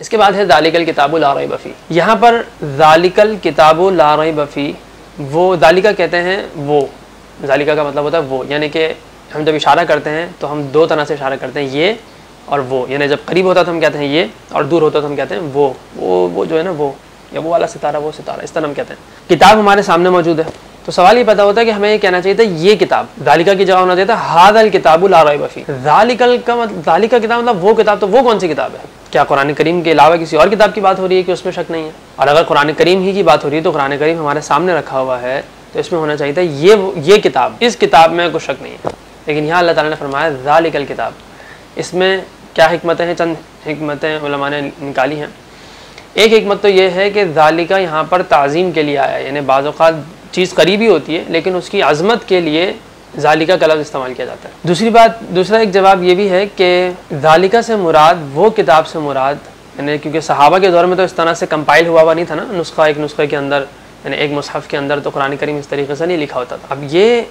इसके बाद है ज़ालिकल किताबु ला रैब फ़ीह। यहाँ पर ज़ालिकल किताबु ला रैब फ़ीह, वो ज़ालिका कहते हैं वो, ज़ालिका का मतलब होता है वो, यानी कि हम जब इशारा करते हैं तो हम दो तरह से इशारा करते हैं, ये और वो। यानी जब करीब होता है तो हम कहते हैं ये, और दूर होता है तो हम कहते हैं वो जो है ना वो, या वो वाला सितारा, वो सितारा, इस तरह हम कहते हैं। किताब हमारे सामने मौजूद है, तो सवाल ये पैदा होता है कि हमें ये कहना चाहिए था ये किताब, ज़ालिका की जगह होना चाहिए था हाज़ल किताबु ला रैब फ़ीह। ज़ालिका किताब मतलब वो किताब, तो वो कौन सी किताब है? क्या कुरान करीम के अलावा किसी और किताब की बात हो रही है कि उसमें शक नहीं है? और अगर कुरान करीम ही की बात हो रही है तो कुरान करीम हमारे सामने रखा हुआ है, तो इसमें होना चाहिए था ये किताब, इस किताब में कुछ शक नहीं है। लेकिन यहाँ अल्लाह ताला ने फरमाया ज़ालिकल किताब। इसमें क्या हिकमतें हैं? चंद हिकमतें उलमा ने निकाली हैं। एक हिकमत तो ये है कि ज़ालिका यहाँ पर ताज़ीम के लिए आया है, यानी बाज़ औक़ात चीज़ करीबी होती है लेकिन उसकी अज़मत के लिए ज़ालिका का लफ्ज़ इस्तेमाल किया जाता है। दूसरा एक जवाब ये भी है कि ज़ालिका से मुराद वो किताब से मुराद, यानी क्योंकि सहाबा के दौर में तो इस तरह से कंपाइल हुआ नहीं था ना, नुस्खा एक नुस्खे के अंदर, यानी एक मुसहफ़ के अंदर तो कुरान करीम इस तरीके से नहीं लिखा होता था। अब ये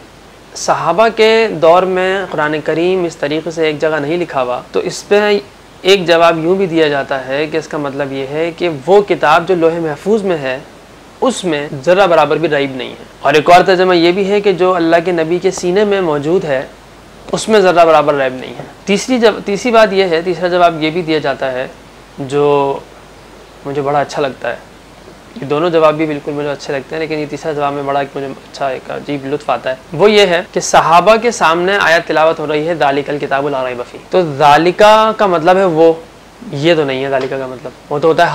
सहाबा के दौर में कुरान करीम इस तरीके से एक जगह नहीं लिखा हुआ, तो इस पर एक जवाब यूँ भी दिया जाता है कि इसका मतलब ये है कि वो किताब जो लोहे महफूज में है उसमें ज़रा बराबर भी रैब नहीं है। और एक और तर्जुमा ये भी है कि जो अल्लाह के नबी के सीने में मौजूद है उसमें ज़रा बराबर रैब नहीं है। तीसरी बात यह है, तीसरा जवाब ये भी दिया जाता है जो मुझे बड़ा अच्छा लगता है। ये दोनों जवाब भी बिल्कुल मुझे अच्छे लगते हैं, लेकिन ये तीसरा जवाब में बड़ा मुझे अच्छा एक अजीब लुत्फ़ आता है। वो ये है कि सहाबा के सामने आयत तिलावत हो रही है ज़ालिकल किताबु ला रैब फ़ीह, तो ज़ालिका का मतलब है वो, ये तो नहीं है ज़ालिका का मतलब, वो तो होता है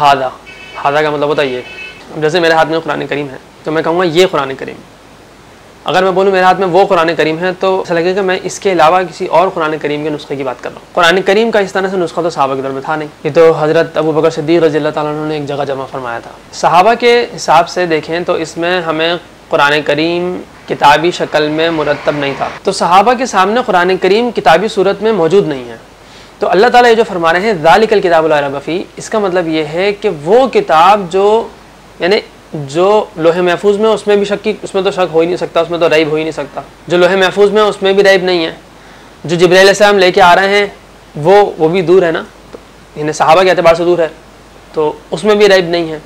हादा का मतलब होता है ये। जैसे मेरे हाथ में कुरान करीम है तो मैं कहूँगा ये कुरान करीम। अगर मैं बोलूँ मेरे हाथ में वो कुरान करीम है तो ऐसा लगेगा मैं इसके अलावा किसी और कुरान करीम के नुस्खे की बात कर रहा हूँ। कुरान करीम का इस तरह से नुस्खा तो सहाबा के दौर में था नहीं। ये तो हज़रत अबू बकर सिद्दीक़ रज़ी अल्लाह ताला अन्हु ने एक जगह जमा फरमाया था। सहाबा के हिसाब से देखें तो इसमें हमें कुरान करीम किताबी शक्ल में मुरतब नहीं था, तो सहाबा के सामने कुरान करीम किताबी सूरत में मौजूद नहीं है। तो अल्लाह ताला ये जो फरमा रहे हैं ज़ालिकल किताबु ला रैब फ़ीह, इसका मतलब ये है कि वो किताब जो, यानी जो लोहे महफूज में, उसमें भी उसमें तो शक हो ही नहीं सकता, उसमें तो रैब हो ही नहीं सकता। जो लोहे महफूज में उसमें भी रैब नहीं है। जो जिब्रील अलैहिस्सलाम लेके आ रहे हैं वो भी दूर है ना, तो यानी सहाबा के एतबार से दूर है, तो उसमें भी रैब नहीं है।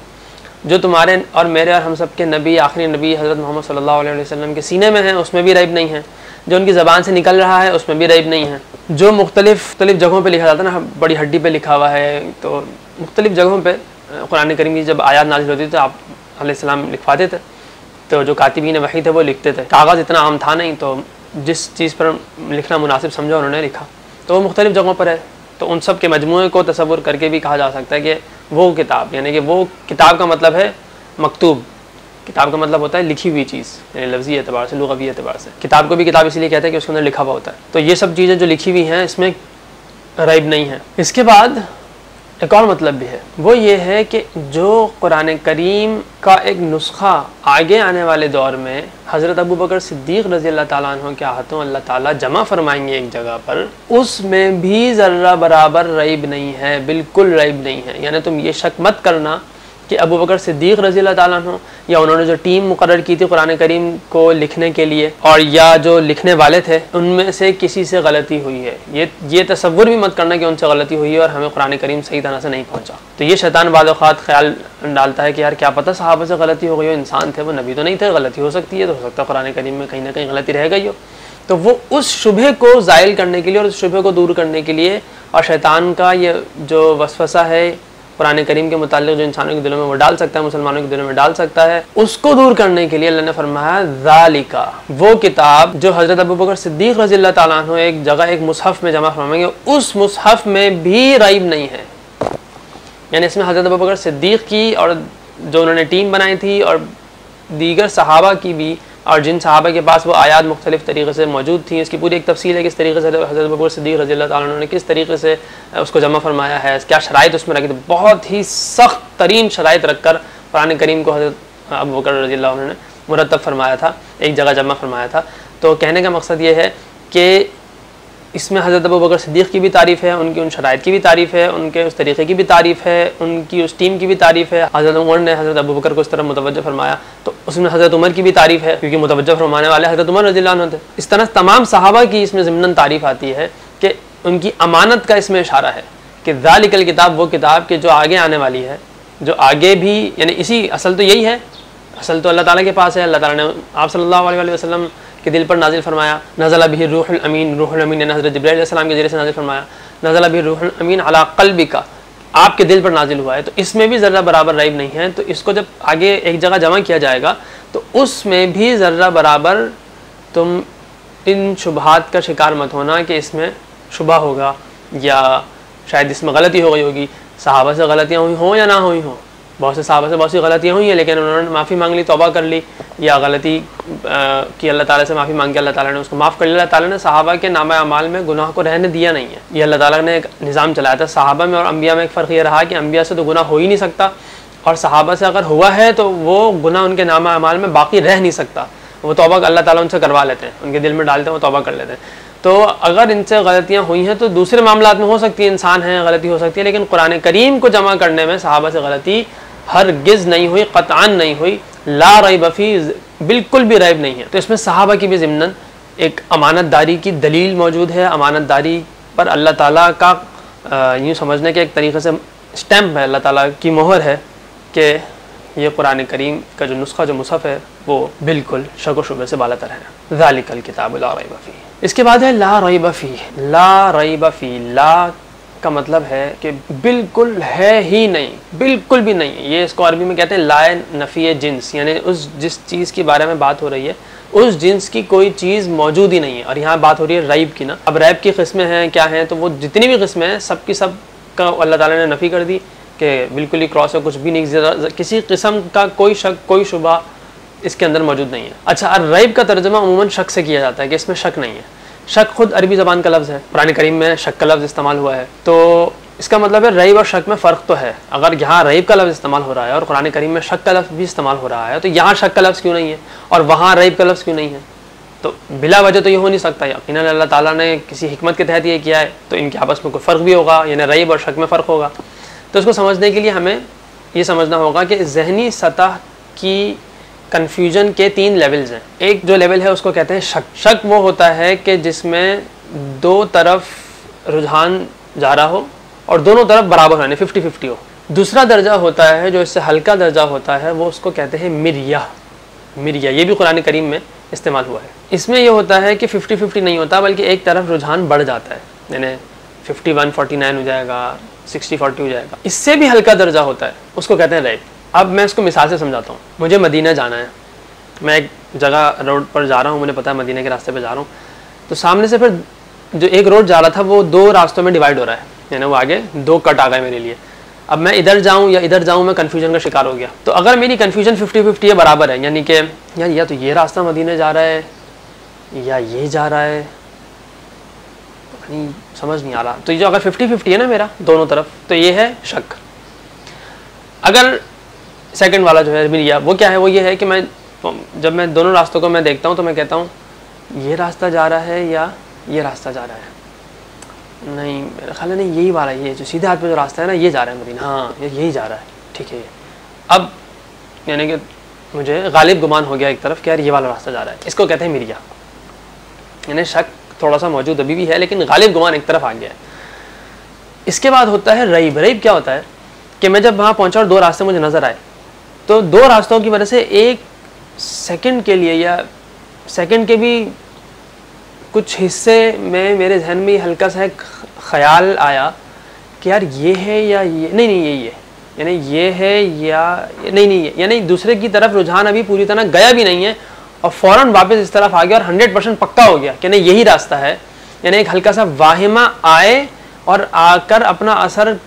जो तुम्हारे और मेरे और हम सब के नबी, आखिरी नबी हज़रत मोहम्मद सल्लल्लाहु अलैहि वसल्लम के सीने में है, उसमें भी रैब नहीं है। जो उनकी ज़बान से निकल रहा है उसमें भी रैब नहीं है। जो मुख्तलिफ जगहों पर लिखा जाता है ना, बड़ी हड्डी पर लिखा हुआ है, तो मुख्तलिफ जगहों पर कुरान करीम की जब आयत नाज़िल होती थी तो आप अलैहिस्सलाम लिखवाते थे, तो जो कातिबीन वही थे वो लिखते थे। कागज़ इतना आम था नहीं, तो जिस चीज़ पर लिखना मुनासिब समझा उन्होंने लिखा, तो वो मुख्तलिफ़ जगहों पर है। तो उन सब के मजमूए को तसव्वुर करके भी कहा जा सकता है कि वो किताब, यानी कि वो किताब का मतलब है मकतूब। किताब का मतलब होता है लिखी हुई चीज़, यानी लफ्ज़ी एतबार से, लुग़वी एतबार से। किताब को भी किताब इसलिए कहते हैं कि उसके अंदर लिखा हुआ होता है। तो ये सब चीज़ें जो लिखी हुई हैं इसमें रैब नहीं है। इसके बाद एक और मतलब भी है, वो ये है कि जो कुरान करीम का एक नुस्खा आगे आने वाले दौर में हज़रत अबू बकर सिद्दीक़ रज़ी अल्लाह ताला अन्हु के हाथों अल्लाह ताला जमा फरमाएंगे एक जगह पर, उसमें भी ज़र्रा बराबर रैब नहीं है, बिल्कुल रैब नहीं है। यानी तुम ये शक मत करना कि अबू बकर सिद्दीक़ रज़ी अल्लाह ताला अन्हु या उन्होंने जो टीम मुकर्रर की थी कुरान करीम को लिखने के लिए, और या जो लिखने वाले थे, उनमें से किसी से गलती हुई है। ये तसव्वुर भी मत करना कि उनसे गलती हुई है और हमें कुरान करीम सही तरह से नहीं पहुंचा। तो ये शैतान बाद औक़ात ख्याल डालता है कि यार क्या पता सहाबा से गलती हो गई हो, इंसान थे वो, नबी तो नहीं थे, गलती हो सकती है, तो हो सकता है कुरान करीम में कहीं ना कहीं गलती रह गई हो। तो वो उस शुबहे को ज़ाइल करने के लिए और उस शुबहे को दूर करने के लिए, और शैतान का ये जो वसवसा है कुरान करीम के मुताल्लिक़ जो इंसानों के दिलों में वो डाल सकता है, मुसलमानों के दिलों में डाल सकता है, उसको दूर करने के लिए अल्लाह ने फरमाया ज़ालिका, वो किताब जो हज़रत अबू बकर सिद्दीक़ रज़ी अल्लाह ताला अन्हु एक जगह एक मुसहफ़ में जमा फरमाएंगे, उस मुसहफ़ में भी रैब नहीं है। यानी इसमें हज़रत अबू बकर सिद्दीक़ की और जो उन्होंने टीम बनाई थी और दीगर सहाबा की भी, और जिन सहाबा के पास वो आयात मुख्तलिफ़ तरीक़े से मौजूद थी, इसकी पूरी एक तफसील है किस तरीके से हज़रत अबू बकर सिद्दीक़ रज़ी अल्लाह ताला अन्हु ने किस तरीके से उसको जमा फरमाया है, क्या शराइत उसमें रखी थी। बहुत ही सख्त तरीन शराइत रख कर कुरान करीम को हज़रत अबू बकर रज़ी अल्लाह अन्हु ने मुरतब फरमाया था, एक जगह जमा फरमाया था। तो कहने का मकसद ये है कि इसमें हज़रत अबू बकर सिद्दीक़ की भी तारीफ़ है, उनकी उन शराइत की भी तारीफ़ है, उनके उस तरीक़े की भी तारीफ़ है, उनकी उस टीम की भी तारीफ़ है। हज़रत उमर ने हज़रत अबू बकर को इस तरह मुतवज्जह फरमाया, तो उसमें हज़रत उमर की भी तारीफ़ है, क्योंकि मुतवज्जह फरमाने वाले हज़रत उमर रज़ी अल्लाह अन्हु थे। इस तरह तमाम सहाबा की इसमें ज़िम्नन तारीफ़ आती है कि उनकी अमानत का इसमें इशारा है कि ज़ालिकल किताब, वो किताब के जो आगे आने वाली है, जो आगे भी, यानी इसी असल तो यही है, असल तो अल्लाह ताला के पास है। अल्लाह ताला ने आप सल्लल्लाहु अलैहि वसल्लम के दिल पर नाजिल फरमाया, नज़ल बिही रूहुल अमीन, रूहुल अमीन ने हज़रत जिब्राइल अलैहिस्सलाम के ज़रिए से नाजिल फरमाया, नज़ल बिही रूहुल अमीन अला क़ल्बिका, आपके दिल पर नाजिल हुआ है। तो इसमें भी ज़र्रा बराबर रैब नहीं है। तो इसको जब आगे एक जगह जमा किया जाएगा तो उसमें भी ज़र्रा बराबर तुम इन शुबहात का शिकार मत होना कि इसमें शुबा होगा या शायद इसमें गलती हो गई होगी। सहाबा से गलतियाँ हुई हों या ना हुई हों, बहुत से सहाबा से बहुत सी गलतियाँ हुई हैं, लेकिन उन्होंने माफ़ी मांग ली, तौबा कर ली, या गलती की अल्लाह ताला से माफ़ी मांग के अल्लाह ताला ने उसको माफ़ कर लिया। अल्लाह ताला ने सहाबा के नामा अमाल में गुनाह को रहने दिया नहीं है। ये अल्लाह ताला ने एक निज़ाम चलाया था। सहाबा में और अम्बिया में एक फ़र्क ये रहा कि अम्बिया से तो गुनाह हो ही नहीं सकता, और सहाबा से अगर हुआ है तो वो गुनाह उनके नामा अमाल में बाकी रह नहीं सकता। वो तौबा अल्लाह ताला उनसे करवा लेते हैं, उनके दिल में डालते हैं, वो तौबा कर लेते हैं। तो अगर इनसे गलतियाँ हुई हैं तो दूसरे मामलात में हो सकती है, इंसान है, गलती हो सकती है, लेकिन कुरान करीम को जमा करने में सहाबा से गलती हरगिज़ नहीं हुई, क़तआन नहीं हुई, ला रैब फी, बिल्कुल भी रैब नहीं है। तो इसमें सहाबा की भी ज़िम्नन एक अमानतदारी की दलील मौजूद है। अमानतदारी पर अल्लाह ताला का यूँ समझने के एक तरीक़े से स्टैम्प है, अल्लाह ताला की मोहर है कि ये कुरान करीम का जो नुस्खा, जो मुसहफ़ है, वो बिल्कुल शक व शुबे से बालातर है। ज़ालिकल किताब ला रैब फी। इसके बाद है ला रैब फी। ला रैब फी, ला का मतलब है कि बिल्कुल है ही नहीं, बिल्कुल भी नहीं। ये इसको अरबी में कहते हैं लाए नफ़ी जिन्स, यानी उस जिस चीज़ के बारे में बात हो रही है उस जिन्स की कोई चीज़ मौजूद ही नहीं है। और यहाँ बात हो रही है रैब की ना। अब रैब की किस्में हैं, क्या हैं, तो वो जितनी भी किस्में हैं सब की सब का अल्लाह ताला ने नफ़ी कर दी कि बिल्कुल ही क्रॉस है, कुछ भी नहीं, किसी किस्म का कोई शक, कोई शुबा इसके अंदर मौजूद नहीं है। अच्छा, रैब का तर्जुमा अमूमन शक से किया जाता है कि इसमें शक नहीं है। शक खुद अरबी ज़बान का लफ्ज़ है, कुरान करीम में शक का लफ्ज़ इस्तेमाल हुआ है, तो इसका मतलब है रैब और शक में फ़र्क तो है। अगर यहाँ रैब का लफ्ज़ इस्तेमाल हो रहा है और कुरान करीम में शक का लफ्ज़ भी इस्तेमाल हो रहा है, तो यहाँ शक का लफ्ज़ क्यों नहीं है और वहाँ रैब का लफ्ज़ क्यों नहीं है? तो बिला वजह तो ये हो नहीं सकता। यकीनन अल्लाह ताला ने किसी हिकमत के तहत ये किया है, तो इनके आपस में कोई फ़र्क भी होगा, यानी रैब और शक में फ़र्क होगा। तो इसको समझने के लिए हमें ये समझना होगा कि ज़हनी सतह की कन्फ्यूजन के 3 लेवल्स हैं। एक जो लेवल है उसको कहते हैं शक। शक वो होता है कि जिसमें दो तरफ रुझान जा रहा हो और दोनों तरफ बराबर यानी 50-50 हो। दूसरा दर्जा होता है जो इससे हल्का दर्जा होता है, वो उसको कहते हैं मिर्या। मिर्या ये भी कुरान करीम में इस्तेमाल हुआ है। इसमें ये होता है कि 50-50 नहीं होता, बल्कि एक तरफ रुझान बढ़ जाता है, यानी 51-49 हो जाएगा, 60-40 हो जाएगा। इससे भी हल्का दर्जा होता है, उसको कहते हैं रैब। अब मैं इसको मिसाल से समझाता हूँ। मुझे मदीना जाना है, मैं एक जगह रोड पर जा रहा हूँ, मुझे पता है मदीना के रास्ते पर जा रहा हूँ, तो सामने से फिर जो एक रोड जा रहा था वो 2 रास्तों में डिवाइड हो रहा है, यानी वो आगे 2 कट आ गए मेरे लिए। अब मैं इधर जाऊँ या इधर जाऊँ, मैं कन्फ्यूजन का शिकार हो गया। तो अगर मेरी कन्फ्यूजन 50-50 है, बराबर है, यानी कि यार या तो ये रास्ता मदीने जा रहा है या ये जा रहा है, नहीं समझ नहीं आ रहा, तो ये जो अगर 50-50 है ना मेरा दोनों तरफ, तो ये है शक। अगर सेकंड वाला जो है मिर्या, वो क्या है, वो ये है कि मैं जब मैं दोनों रास्तों को मैं देखता हूँ तो मैं कहता हूँ ये रास्ता जा रहा है या ये रास्ता जा रहा है, नहीं मेरा ख्याल है नहीं यही वाला, ये जो सीधे हाथ पे जो रास्ता है ना ये जा रहा है मदीना, हाँ यही जा रहा है, ठीक है। अब यानी कि मुझे गालिब गुमान हो गया एक तरफ कि यार ये वाला रास्ता जा रहा है, इसको कहते हैं मिर्या। यानी शक थोड़ा सा मौजूद अभी भी है, लेकिन गालिब गुमान एक तरफ आ गया है। इसके बाद होता है रईब। रईब क्या होता है कि मैं जब वहाँ पहुँचा और 2 रास्ते मुझे नज़र आए, तो 2 रास्तों की वजह से 1 सेकंड के लिए या सेकंड के भी कुछ हिस्से में मेरे जहन में हल्का सा एक ख्याल आया कि यार ये है या ये नहीं, यही है, यानी ये है या नहीं है, यानी दूसरे की तरफ रुझान अभी पूरी तरह गया भी नहीं है और फ़ौरन वापस इस तरफ आ गया और 100% पक्का हो गया कि नहीं यही रास्ता है। यानी एक हल्का सा वाहिमा आए और आकर अपना असर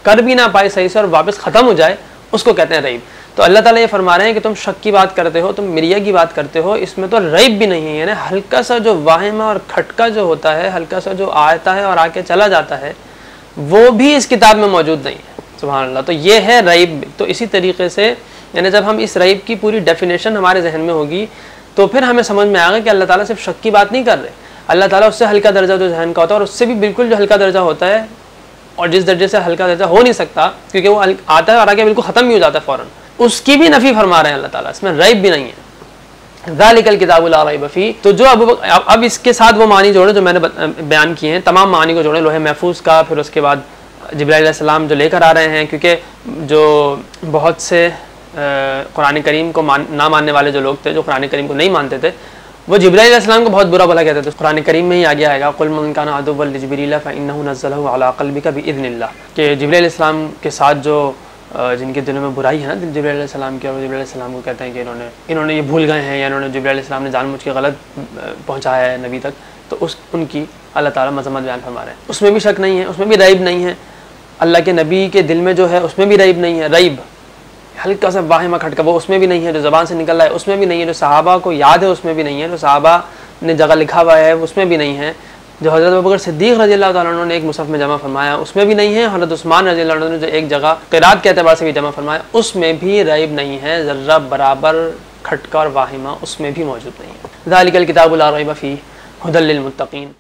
कर भी ना पाए सही से और वापस ख़त्म हो जाए, उसको कहते हैं रईब। तो अल्लाह ताला ये फरमा रहे हैं कि तुम शक की बात करते हो, तुम मिर्या की बात करते हो, इसमें तो रईब भी नहीं है। यानी हल्का सा जो वाहिमा और खटका जो होता है, हल्का सा जो आता है और आके चला जाता है, वो भी इस किताब में मौजूद नहीं है। सुभान अल्लाह। तो ये है रईब। तो इसी तरीके से यानी जब हम इस रईब की पूरी डेफिनेशन हमारे जहन में होगी तो फिर हमें समझ में आएगा कि अल्लाह ताला सिर्फ शक की बात नहीं कर रहे। अल्लाह ताला उससे हल्का दर्जा जो जहन का होता है और उससे भी बिल्कुल जो हल्का दर्जा होता है और जिस दर्जे से हल्का दर्जा हो नहीं सकता क्योंकि वो आता है और आगे बिल्कुल ख़त्म भी हो जाता है फ़ौरन, उसकी भी नफ़ी फरमा रहे हैं अल्लाह ताला। इसमें रईब भी नहीं है। ज़ालिकल किताबु ला रैब फ़ीह। तो जो अब इसके साथ वो मानी जोड़े जो मैंने बयान किए हैं, तमाम मानी को जोड़े, लोहे महफूज का, फिर उसके बाद जिब्राइल अलैहिस्सलाम जो लेकर आ रहे हैं, क्योंकि जो बहुत से कुरान करीम को ना मानने वाले जो लोग थे, जो कुरान करीम को नहीं मानते थे, वो जिब्राइल अलैहिस्सलाम को बहुत बुरा भला कहते थे। कुरान करीम में ही आगे आएगा, कुल मन काना अदुव्वन लिजिब्रील फ़इन्नहु नज़्ज़लहु अला क़ल्बिका बिइज़्निल्लाह, कि जिब्राइल अलैहिस्सलाम के साथ जो जिनके दिलों में बुराई है ना जिब्राइल अलैहिस्सलाम की, और जिब्राइल अलैहिस्सलाम को कहते हैं कि इन्होंने ये भूल गए हैं, या इन्होंने जिब्राइल अलैहिस्सलाम ने जानबूझ के गलत पहुँचाया है नबी तक, तो उनकी अल्लाह ताला मज़म्मत बयान फरमा रहे हैं। उसमें भी शक नहीं है, उसमें भी रैब नहीं है। अल्लाह के नबी के दिल में जो है उसमें भी रैब नहीं है। रैब हल्का सा वाहिमा खटका वो उसमें भी नहीं है, जो ज़बान से निकल रहा है उसमें भी नहीं है, जो सहाबा को याद है उसमें भी नहीं है, जो सहाबा ने जगह लिखा हुआ है उसमें भी नहीं है, जो हज़रत अबू बकर सिद्दीक़ रज़ियल्लाहु ताला अन्हु ने एक मुसहफ़ में जमा फरमाया उसमें भी नहीं है, हज़रत उस्मान रज़ियल्लाहु अन्हु ने जो एक जगह क़िरात के एतबार से भी जमा फरमाया उसमें भी रैब नहीं है, ज़र्रा बराबर खटका और वाहिमा उसमें भी मौजूद नहीं है। ज़ालिकल किताबु ला रैब फ़ीह हुदल लिल मुत्तक़ीन।